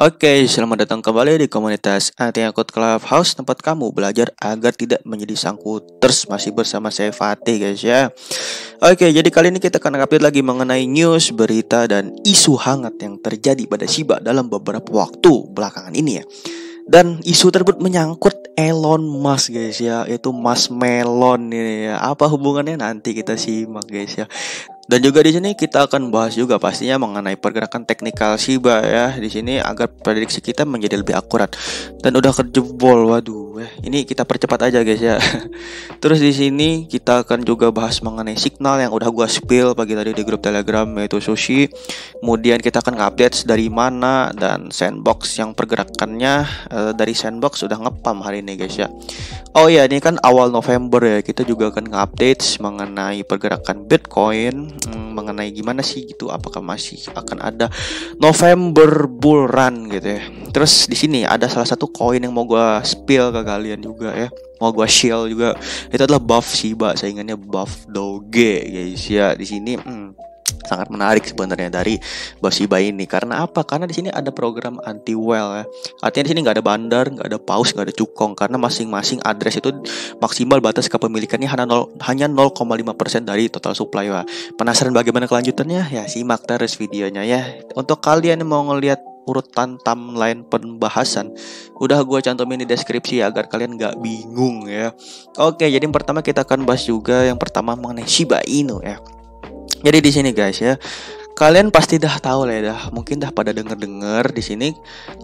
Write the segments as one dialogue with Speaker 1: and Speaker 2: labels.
Speaker 1: Oke, selamat datang kembali di komunitas Anti Angkut Clubhouse, tempat kamu belajar agar tidak menjadi sangkuters. Masih bersama saya Fatih guys ya. Oke, jadi kali ini kita akan update lagi mengenai news, berita, dan isu hangat yang terjadi pada Shiba dalam beberapa waktu belakangan ini ya. Dan isu tersebut menyangkut Elon Musk guys ya, yaitu Mas Melon ini ya. Apa hubungannya nanti kita simak guys ya. Dan juga di sini kita akan bahas juga pastinya mengenai pergerakan teknikal Shiba ya di sini agar prediksi kita menjadi lebih akurat. Dan udah kejebol, waduh, ini kita percepat aja guys ya. Terus di sini kita akan juga bahas mengenai signal yang udah gua spill pagi tadi di grup Telegram yaitu Sushi. Kemudian kita akan update dari mana dan sandbox yang pergerakannya dari sandbox sudah ngepam hari ini guys ya. Oh ya, ini kan awal November ya, kita juga akan nge-update mengenai pergerakan Bitcoin, mengenai gimana sih gitu, apakah masih akan ada November bull run gitu ya. Terus di sini ada salah satu koin yang mau gua spill ke kalian juga ya, mau gua share juga. Itu adalah buff Shiba, saingannya buff Doge guys ya. Di sini sangat menarik sebenarnya dari buff Shiba ini. Karena apa? Karena di sini ada program anti whale ya. Artinya di sini nggak ada bandar, nggak ada paus, nggak ada cukong. Karena masing-masing address itu maksimal batas kepemilikannya hanya 0,5% dari total supply ya. Penasaran bagaimana kelanjutannya? Ya simak terus videonya ya. Untuk kalian yang mau ngelihat urutan timeline pembahasan udah gue cantumin di deskripsi agar kalian nggak bingung ya. Oke, jadi yang pertama kita akan bahas juga yang pertama mengenai Shiba Inu ya. Jadi di sini guys ya, kalian pasti dah tahu lah ya, mungkin dah pada denger di sini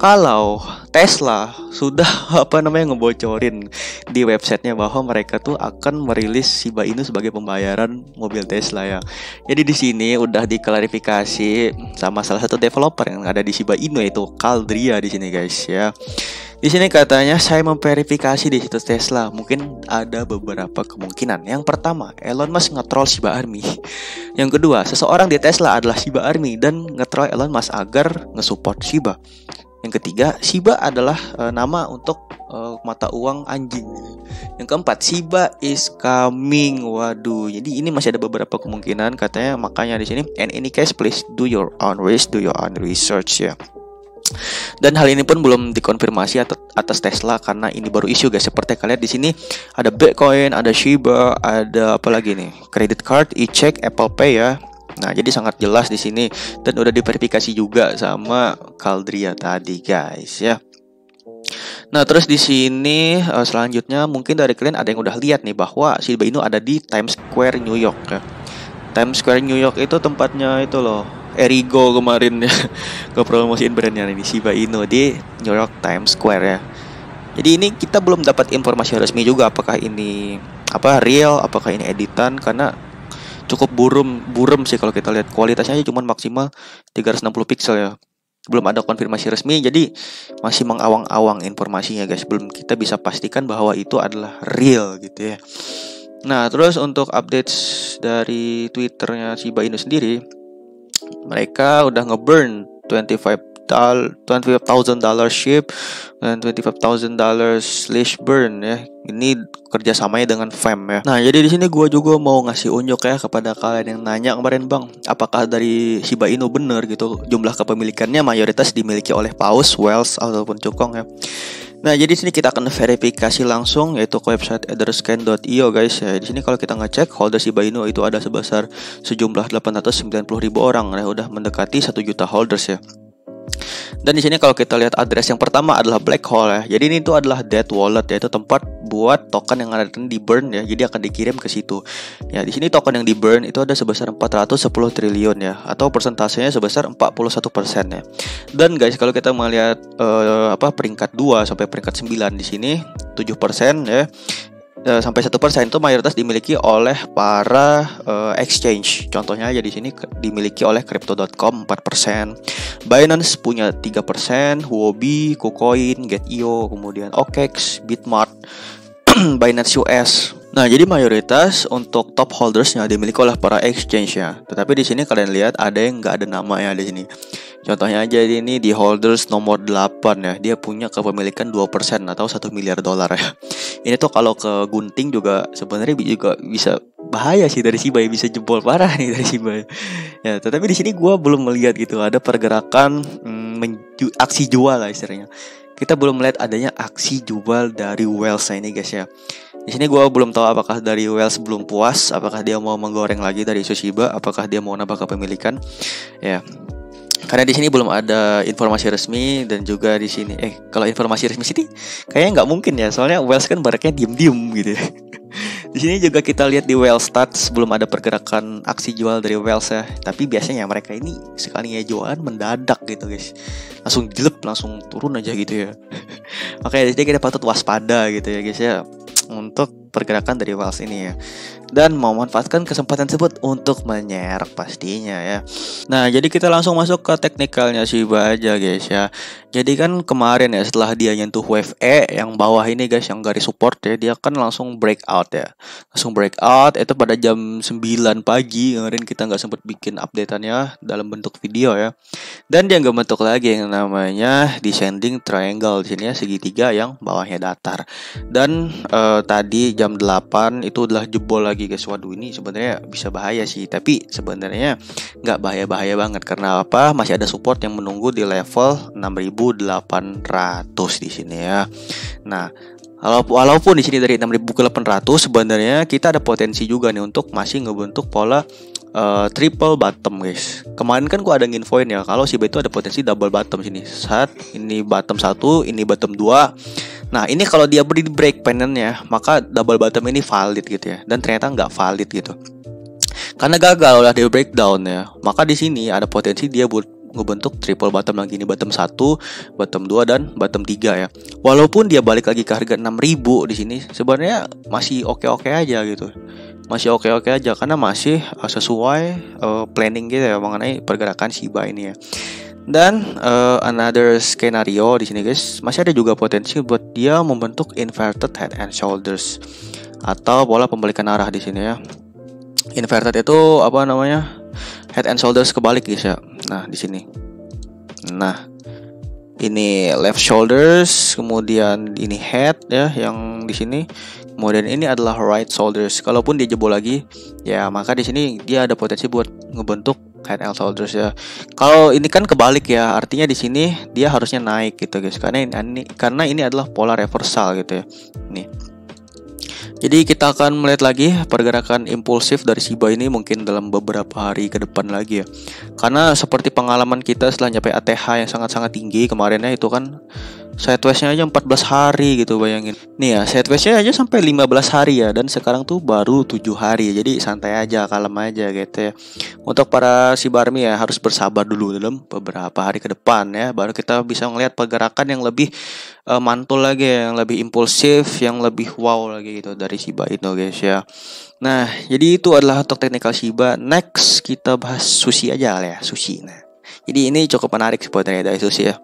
Speaker 1: kalau Tesla sudah ngebocorin di websitenya bahwa mereka tuh akan merilis Shiba Inu sebagai pembayaran mobil Tesla ya. Jadi di sini udah diklarifikasi sama salah satu developer yang ada di Shiba Inu yaitu Caldria di sini guys ya. Di sini katanya saya memverifikasi di situs Tesla. Mungkin ada beberapa kemungkinan. Yang pertama, Elon Musk nge-troll Shiba Army. Yang kedua, seseorang di Tesla adalah Shiba Army dan nge-troll Elon Musk agar nge-support Shiba. Yang ketiga, Shiba adalah nama untuk mata uang anjing. Yang keempat, Shiba is coming. Waduh, jadi ini masih ada beberapa kemungkinan katanya. Makanya di sini, in any case please do your own research ya. Dan hal ini pun belum dikonfirmasi atas Tesla karena ini baru isu guys. Seperti kalian di sini ada Bitcoin, ada Shiba, ada apa lagi nih? Credit card, e-check, Apple Pay ya. Nah, jadi sangat jelas di sini dan udah diverifikasi juga sama Caldria tadi guys ya. Nah, terus di sini selanjutnya mungkin dari kalian ada yang udah lihat nih bahwa Shiba Inu ada di Times Square New York ya. Times Square New York itu tempatnya itu loh, Erigo kemarin ya ngepromosiin brandnya ini Shiba Inu di New York Times Square ya. Jadi ini kita belum dapat informasi resmi juga apakah ini real, apakah ini editan, karena cukup buram sih kalau kita lihat kualitasnya aja cuma maksimal 360 pixel ya. Belum ada konfirmasi resmi, jadi masih mengawang-awang informasinya guys. Belum kita bisa pastikan bahwa itu adalah real gitu ya. Nah, terus untuk updates dari Twitternya Shiba Inu sendiri, mereka udah nge-burn $25,000 ship dan $25,000 slash burn ya. Ini kerjasamanya dengan FAM ya. Nah, jadi di sini gue juga mau ngasih unjuk ya kepada kalian yang nanya kemarin, bang, apakah dari Shiba Inu bener gitu jumlah kepemilikannya mayoritas dimiliki oleh paus, whales ataupun cukong ya. Nah, jadi di sini kita akan verifikasi langsung yaitu ke website etherscan.io guys ya. Di sini kalau kita ngecek holder Shiba Inu itu ada sebesar sejumlah 890.000 orang ya, udah mendekati 1 juta holders ya. Dan di sini kalau kita lihat address yang pertama adalah black hole ya. Jadi ini itu adalah dead wallet, yaitu tempat buat token yang ada di burn ya. Jadi akan dikirim ke situ. Ya, di sini token yang di burn itu ada sebesar 410 triliun ya, atau persentasenya sebesar 41% ya. Dan guys, kalau kita melihat peringkat 2 sampai peringkat 9 di sini 7% ya. Sampai 1% itu mayoritas dimiliki oleh para exchange. Contohnya aja di sini dimiliki oleh Crypto.com 4%, Binance punya 3%, Huobi, KuCoin, Get.io, kemudian OKEx, Bitmart, Binance US. Nah, jadi mayoritas untuk top holdersnya dimiliki oleh para exchange ya. Tetapi di sini kalian lihat ada yang nggak ada namanya di sini. Contohnya aja ini di holders nomor 8 ya. Dia punya kepemilikan 2% atau $1 miliar ya. Ini tuh kalau ke gunting juga sebenarnya juga bisa bahaya sih dari Shiba, bisa jebol parah nih dari Shiba. Ya, tetapi di sini gue belum melihat gitu ada pergerakan aksi jual lah istilahnya. Kita belum melihat adanya aksi jual dari Whales ini guys ya. Di sini gue belum tahu apakah dari Whales belum puas, apakah dia mau menggoreng lagi dari isu Shiba, apakah dia mau nambah kepemilikan. Ya. Karena di sini belum ada informasi resmi dan juga di sini kalau informasi resmi sini kayaknya nggak mungkin ya, soalnya Whales kan baraknya diem-diem gitu ya. Di sini juga kita lihat di Whales Stats belum ada pergerakan aksi jual dari Whales ya. Tapi biasanya mereka ini sekalinya jualan mendadak gitu guys. Langsung jelek, langsung turun aja gitu ya. Oke, jadi kita patut waspada gitu ya guys ya untuk pergerakan dari Whales ini ya. Dan memanfaatkan kesempatan tersebut untuk menyerap pastinya ya. Nah, jadi kita langsung masuk ke teknikalnya Shiba aja guys ya. Jadi kan kemarin ya setelah dia nyentuh wave E yang bawah ini guys, yang garis support ya, dia kan langsung breakout ya. Langsung breakout itu pada jam 9 pagi. Kemarin kita nggak sempat bikin update-annya dalam bentuk video ya. Dan dia nggak bentuk lagi yang namanya descending triangle di sini ya, segitiga yang bawahnya datar. Dan tadi jam 8 itu udah jebol lagi guys. Waduh, ini sebenarnya bisa bahaya sih, tapi sebenarnya nggak bahaya-bahaya banget. Karena apa? Masih ada support yang menunggu di level 6.800 di sini ya. Nah, walaupun di sini dari 6.000 ke 800 sebenarnya kita ada potensi juga nih untuk masih ngebentuk pola triple bottom guys. Kemarin kan gua ada nginfoin ya kalau Shiba itu ada potensi double bottom sini. Saat ini bottom 1, ini bottom 2. Nah, ini kalau dia beri break panennya, maka double bottom ini valid gitu ya. Dan ternyata nggak valid gitu. Karena gagal udah di breakdown ya. Maka di sini ada potensi dia buat ngebentuk triple bottom lagi, ini bottom 1, bottom 2 dan bottom 3 ya. Walaupun dia balik lagi ke harga 6.000 di sini, sebenarnya masih oke-oke aja gitu. Masih oke-oke aja karena masih sesuai planning gitu ya mengenai pergerakan Shiba ini ya. Dan another scenario di sini guys, masih ada juga potensi buat dia membentuk inverted head and shoulders atau pola pembalikan arah di sini ya. Inverted itu apa namanya? Head and shoulders kebalik guys ya. Nah, di sini. Nah, ini left shoulders, kemudian ini head ya yang di sini. Kemudian ini adalah right shoulders. Kalaupun dia jebol lagi, ya maka di sini dia ada potensi buat ngebentuk head and shoulders ya. Kalau ini kan kebalik ya, artinya di sini dia harusnya naik gitu guys. Karena ini adalah pola reversal gitu ya. Nih. Jadi kita akan melihat lagi pergerakan impulsif dari Shiba ini mungkin dalam beberapa hari ke depan lagi ya. Karena seperti pengalaman kita setelah nyampe ATH yang sangat-sangat tinggi kemarinnya itu kan sideways-nya aja 14 hari gitu, bayangin. Nih ya, sideways-nya aja sampai 15 hari ya. Dan sekarang tuh baru 7 hari. Jadi santai aja, kalem aja gitu ya. Untuk para Shiba Army ya harus bersabar dulu dalam beberapa hari ke depan ya. Baru kita bisa melihat pergerakan yang lebih mantul lagi, yang lebih impulsif, yang lebih wow lagi gitu dari Shiba itu guys ya. Nah, jadi itu adalah untuk teknikal Shiba. Next kita bahas sushi aja lah ya, sushi. Nah, jadi ini cukup menarik sebenarnya dari sushi ya.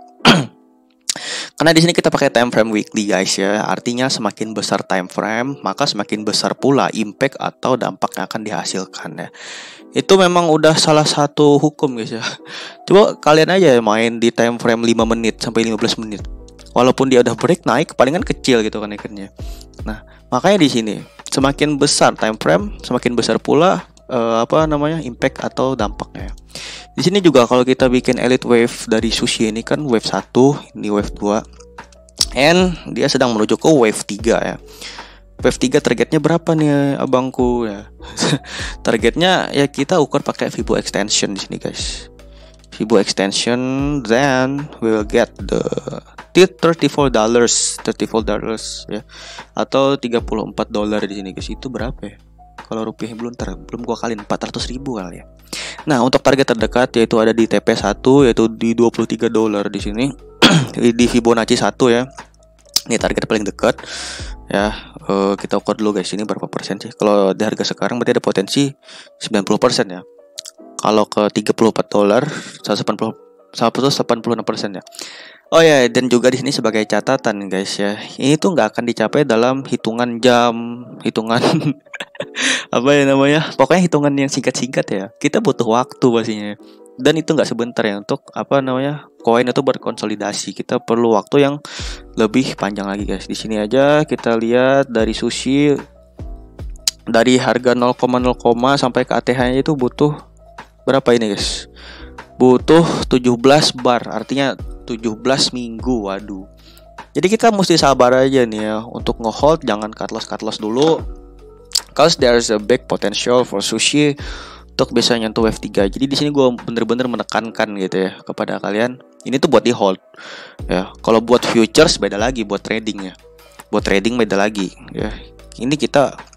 Speaker 1: Karena di sini kita pakai time frame weekly guys ya. Artinya semakin besar time frame, maka semakin besar pula impact atau dampak yang akan dihasilkan ya. Itu memang udah salah satu hukum guys ya. Coba kalian aja main di time frame 5 menit sampai 15 menit. Walaupun dia udah break naik, palingan kecil gitu kan ikannya. Nah, makanya di sini semakin besar time frame, semakin besar pula impact atau dampaknya. Di sini juga kalau kita bikin elite wave dari sushi ini kan wave 1, ini wave 2. And dia sedang menuju ke wave 3 ya. Wave 3 targetnya berapa nih abangku ya? Targetnya ya kita ukur pakai Fibo extension di sini guys. Fibo extension, then we'll get the $34 ya. Atau $34 di sini guys. Itu berapa ya? Kalau rupiah belum gua kaliin 400.000 kali ya. Nah, untuk target terdekat yaitu ada di TP1 yaitu di $23 di sini. Di Fibonacci 1 ya. Ini target paling dekat. Ya, kita ukur dulu guys, ini berapa persen sih? Kalau di harga sekarang berarti ada potensi 90% ya. Kalau ke $34, 186% ya. Oh ya, dan juga di sini sebagai catatan guys ya, ini tuh nggak akan dicapai dalam hitungan jam, hitungan apa ya namanya, pokoknya hitungan yang singkat-singkat ya. Kita butuh waktu pastinya. Dan itu nggak sebentar ya untuk koin itu berkonsolidasi. Kita perlu waktu yang lebih panjang lagi guys. Di sini aja kita lihat dari sushi Dari harga 0,0 sampai ke ATH-nya itu butuh berapa ini guys? Butuh 17 bar, artinya 17 minggu. Waduh. Jadi kita mesti sabar aja nih ya untuk nge-hold, jangan cut loss dulu. Cause there's a big potential for Sushi untuk bisa nyentuh wave 3. Jadi di sini gue bener-bener menekankan gitu ya kepada kalian. Ini tuh buat di hold ya. Kalau buat futures beda lagi, buat trading ya. Buat trading beda lagi ya. Ini kita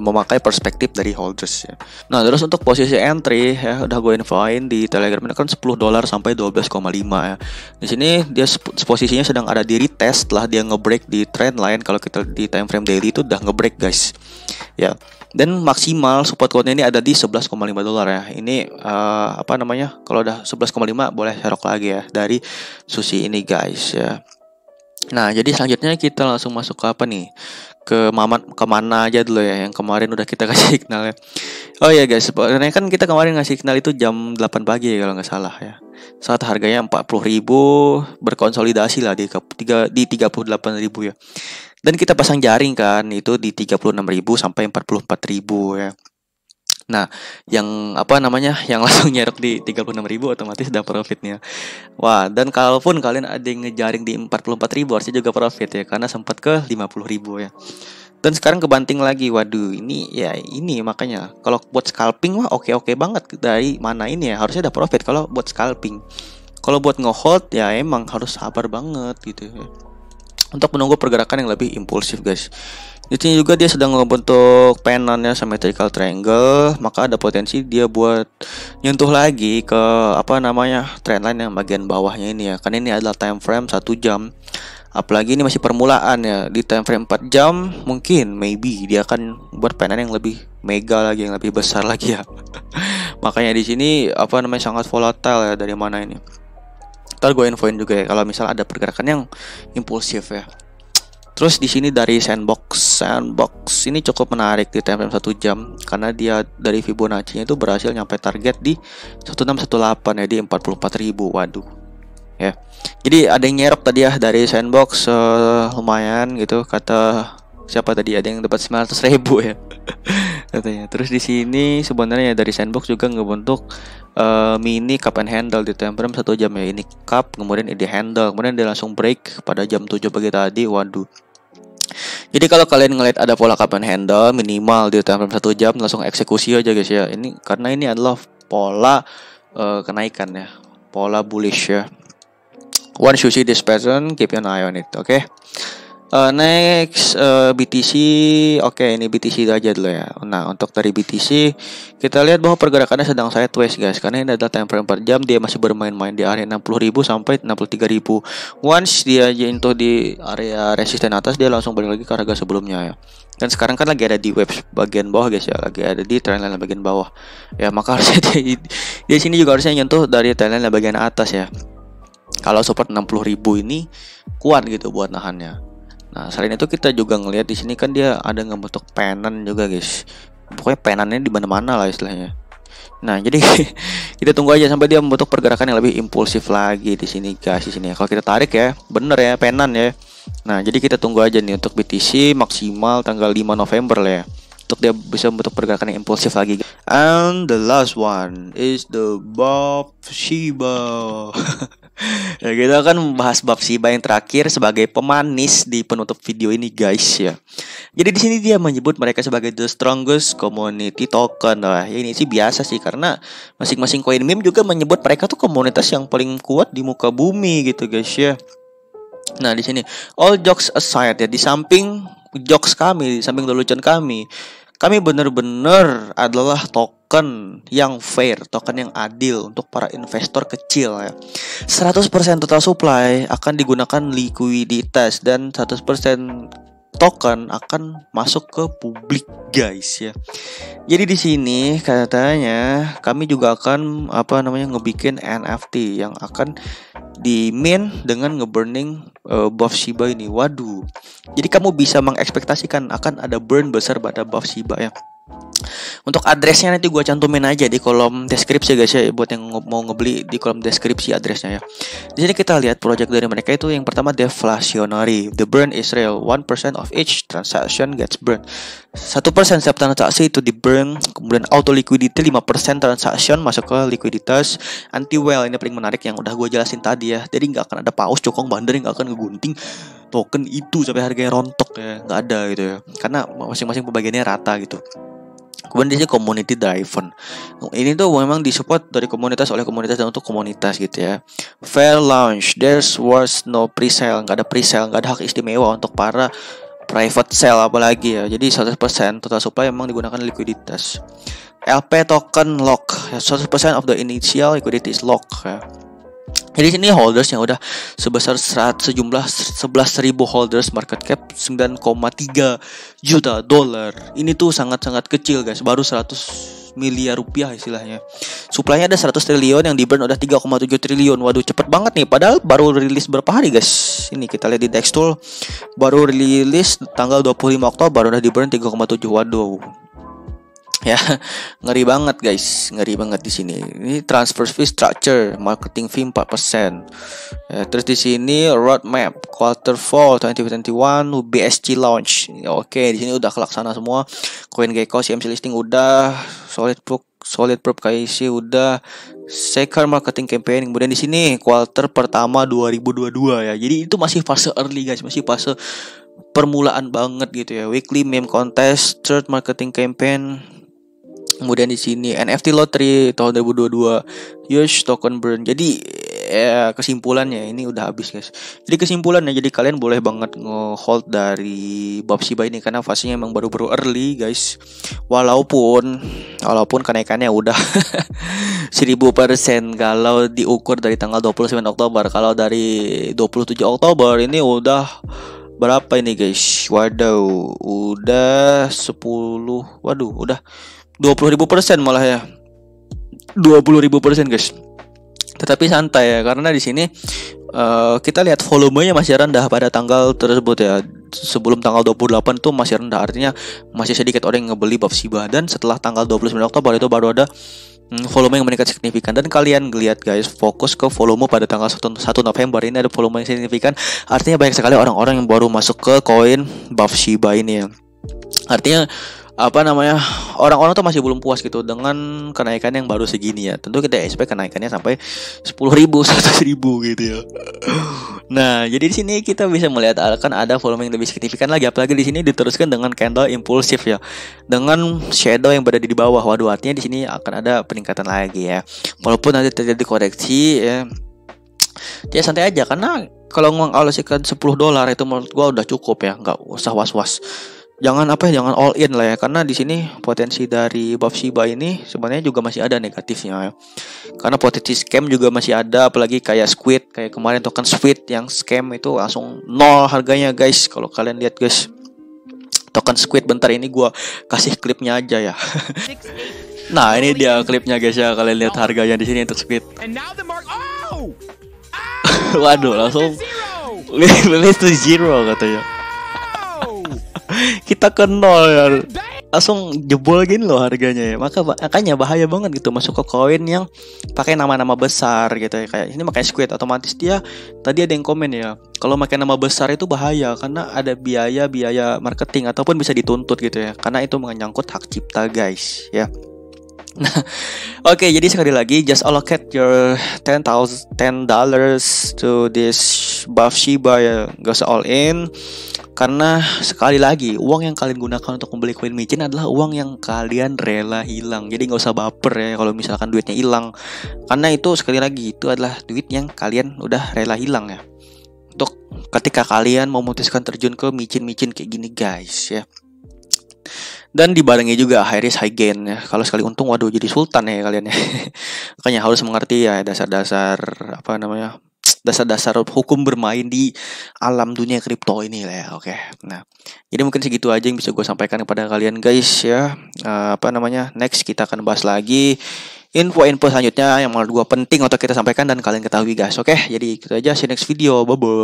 Speaker 1: memakai perspektif dari holders ya. Nah, terus untuk posisi entry ya udah gue infoin di Telegram, ini kan $10 sampai 12,5 ya. Di sini dia posisinya sedang ada di retest setelah dia ngebreak di trend line. Kalau kita di time frame daily itu udah ngebreak guys. Ya. Dan maksimal support code ini ada di $11,5 ya. Ini apa namanya? Kalau udah 11,5 boleh serok lagi ya dari Sushi ini guys ya. Nah, jadi selanjutnya kita langsung masuk ke apa nih? Ke mana aja dulu ya, yang kemarin udah kita kasih signal ya. Oh ya guys, sebenarnya kan kita kemarin ngasih signal itu jam 8 pagi ya kalau nggak salah ya. Saat harganya 40.000 berkonsolidasi lah di 38.000 ya. Dan kita pasang jaring kan itu di 36.000 sampai 44.000 ya. Nah, yang apa namanya, yang langsung nyerok di 36.000 otomatis udah profitnya. Wah, dan kalaupun kalian ada yang ngejaring di 44.000 harusnya juga profit ya, karena sempat ke 50.000 ya. Dan sekarang kebanting lagi. Waduh, ini ya ini makanya kalau buat scalping wah oke banget dari mana ini ya, harusnya udah profit kalau buat scalping. Kalau buat nge-hold ya emang harus sabar banget gitu ya. Untuk menunggu pergerakan yang lebih impulsif guys. Di sini juga dia sedang membentuk pennantnya symmetrical triangle, maka ada potensi dia buat nyentuh lagi ke apa namanya trendline yang bagian bawahnya ini ya. Karena ini adalah time frame 1 jam. Apalagi ini masih permulaan ya. Di time frame 4 jam mungkin maybe dia akan buat pennan yang lebih mega lagi, yang lebih besar lagi ya. Makanya di sini apa namanya sangat volatile ya dari mana ini. Ntar gue infoin juga ya kalau misal ada pergerakan yang impulsif ya. Terus di sini dari sandbox ini cukup menarik di time frame 1 jam karena dia dari Fibonacci-nya itu berhasil nyampe target di 1618 ya, di 44.000. Waduh. Ya. Jadi ada yang nyerok tadi ya dari sandbox lumayan gitu, kata siapa tadi, ada yang dapat 900.000 ya. Katanya. Terus di sini sebenarnya dari sandbox juga ngebentuk mini cup and handle di time frame 1 jam ya. Ini cup, kemudian ini handle, kemudian dia langsung break pada jam 7 pagi tadi. Waduh. Jadi kalau kalian ngeliat ada pola cup and handle minimal di time frame 1 jam, langsung eksekusi aja guys ya. Ini karena ini adalah pola kenaikan ya, pola bullish ya. Once you see this pattern, keep an eye on it, oke? Next BTC, oke, ini BTC aja dulu ya. Nah, untuk dari BTC kita lihat bahwa pergerakannya sedang sideways guys, karena ini adalah time frame 4 jam, dia masih bermain-main di area 60.000 sampai 63.000. Once dia jatuh di area resisten atas, dia langsung balik lagi ke harga sebelumnya ya. Dan sekarang kan lagi ada di wave bagian bawah guys ya, lagi ada di trendline bagian bawah. Ya, maka harusnya di sini juga harusnya nyentuh dari trendline bagian atas ya. Kalau support 60.000 ini kuat gitu buat nahannya. Nah, selain itu kita juga ngelihat di sini kan dia ada ngebentuk pennant juga guys. Pokoknya pennantnya di mana-mana lah istilahnya. Nah, jadi kita tunggu aja sampai dia membentuk pergerakan yang lebih impulsif lagi di sini guys, di sini. Kalau kita tarik ya, bener ya pennant ya. Nah, jadi kita tunggu aja nih untuk BTC maksimal tanggal 5 November lah ya, untuk dia bisa membentuk pergerakan yang impulsif lagi. And the last one is the BOF Shiba. Ya, kita akan membahas BOF Shiba yang terakhir sebagai pemanis di penutup video ini guys ya. Jadi di sini dia menyebut mereka sebagai the strongest community token. Nah, ya ini sih biasa sih karena masing-masing koin meme juga menyebut mereka tuh komunitas yang paling kuat di muka bumi gitu guys ya. Nah, di sini all jokes aside ya, di samping jokes kami, di samping lelucon kami benar-benar adalah token yang fair, token yang adil untuk para investor kecil ya. 100% total supply akan digunakan likuiditas dan 100% token akan masuk ke publik guys ya. Jadi di sini katanya kami juga akan ngebikin NFT yang akan di mint dengan ngeburning BOF Shiba ini. Waduh. Jadi kamu bisa mengekspektasikan akan ada burn besar pada BOF Shiba ya. Untuk addressnya nanti gue cantumin aja di kolom deskripsi guys ya, buat yang mau ngebeli di kolom deskripsi addressnya ya. Di sini kita lihat project dari mereka itu yang pertama deflationary. The burn is real. 1% of each transaction gets burned. 1% setiap transaksi itu di burn. Kemudian auto liquidity 5% transaction masuk ke likuiditas. Anti well ini paling menarik yang udah gue jelasin tadi ya. Jadi nggak akan ada paus cokong bandar, nggak akan ngegunting token itu sampai harganya rontok ya, nggak ada gitu ya. Karena masing-masing pembagiannya rata gitu. Kemudian di sini community driven. Ini tuh memang disupport dari komunitas oleh komunitas dan untuk komunitas gitu ya. Fair launch. There was no pre-sale, nggak ada pre-sale, nggak ada hak istimewa untuk para private sale apalagi ya. Jadi 100% total supply memang digunakan likuiditas. LP token lock. 100% of the initial liquidity is lock ya. Jadi sini holders yang udah sebesar sejumlah 11.000 holders, market cap 9,3 juta dolar. Ini tuh sangat-sangat kecil guys, baru 100 miliar rupiah istilahnya. Supply-nya ada 100 triliun, yang di burn udah 3,7 triliun. Waduh, cepet banget nih, padahal baru rilis berapa hari guys. Ini kita lihat di Dextool, baru rilis tanggal 25 Oktober udah di burn 3,7. Waduh. Ya, ngeri banget guys, ngeri banget di sini. Ini transfer fee structure, marketing fee 4%. Ya, terus di sini roadmap quarter 4 2021 BSC launch. Ya, oke, di sini udah kelaksana semua. CoinGecko CMC listing udah, solid proof KYC udah, second marketing campaign. Kemudian di sini quarter pertama 2022 ya. Jadi itu masih fase early guys, masih fase permulaan banget gitu ya. Weekly meme contest, third marketing campaign. Kemudian di sini NFT lottery tahun 2022, huge token burn. Jadi ya, kesimpulannya ini udah habis guys. Jadi kesimpulannya, jadi kalian boleh banget nge-hold dari Bob Shiba ini karena fasenya emang baru-baru early guys. Walaupun kenaikannya udah 1000% kalau diukur dari tanggal 29 Oktober. Kalau dari 27 Oktober ini udah berapa ini guys? Waduh, udah 10. Waduh, udah 20.000% malah ya. 20.000% guys. Tetapi santai ya, karena di sini kita lihat volumenya masih rendah pada tanggal tersebut ya. Sebelum tanggal 28 itu masih rendah, artinya masih sedikit orang yang ngebeli Bob Shiba. Dan setelah tanggal 29 Oktober itu baru ada volume yang meningkat signifikan. Dan kalian lihat guys, fokus ke volume pada tanggal 1 November ini ada volume yang signifikan. Artinya banyak sekali orang-orang yang baru masuk ke koin Bob Shiba ini ya. Artinya orang-orang tuh masih belum puas gitu dengan kenaikan yang baru segini ya. Tentu kita expect kenaikannya sampai 10.000, 100.000 gitu ya. Nah, jadi di sini kita bisa melihat akan ada volume yang lebih signifikan lagi, apalagi di sini diteruskan dengan candle impulsif ya, dengan shadow yang berada di bawah. Waduh, artinya di sini akan ada peningkatan lagi ya. Walaupun nanti terjadi koreksi ya, dia santai aja, karena kalau mengalokasikan $10 itu menurut gua udah cukup ya, nggak usah was-was. Jangan all in lah ya, karena di sini potensi dari Bob Shiba ini sebenarnya juga masih ada negatifnya ya. Karena potensi scam juga masih ada, apalagi kayak Squid, kayak kemarin token Squid yang scam itu langsung nol harganya guys. Kalau kalian lihat guys, token Squid, bentar ini gua kasih klipnya aja ya. Nah, ini dia klipnya guys ya, kalian lihat harganya di sini untuk Squid. Waduh, langsung release to zero katanya. Kita ke nol ya, langsung jebol gini loh harganya ya. Makanya bahaya banget gitu masuk ke koin yang pakai nama-nama besar gitu ya. Kayak ini makanya Squid, otomatis dia, tadi ada yang komen ya, kalau pakai nama besar itu bahaya karena ada biaya marketing ataupun bisa dituntut gitu ya, karena itu menyangkut hak cipta guys ya. Nah, oke, jadi sekali lagi just allocate your $10 to this Bob Shiba ya, gak usah all in. Karena sekali lagi, uang yang kalian gunakan untuk membeli koin micin adalah uang yang kalian rela hilang. Jadi gak usah baper ya kalau misalkan duitnya hilang, karena itu sekali lagi itu adalah duit yang kalian udah rela hilang ya, untuk ketika kalian memutuskan terjun ke micin-micin kayak gini guys ya. Dan dibarengi juga high risk high gain ya. Kalau sekali untung, waduh, jadi sultan ya kalian ya. Makanya harus mengerti ya dasar-dasar dasar-dasar hukum bermain di alam dunia kripto ini lah ya. Oke. Nah, jadi mungkin segitu aja yang bisa gue sampaikan kepada kalian guys ya. Next kita akan bahas lagi info-info selanjutnya yang menurut gue penting untuk kita sampaikan dan kalian ketahui guys. Oke, jadi gitu aja, see you next video. Bye bye.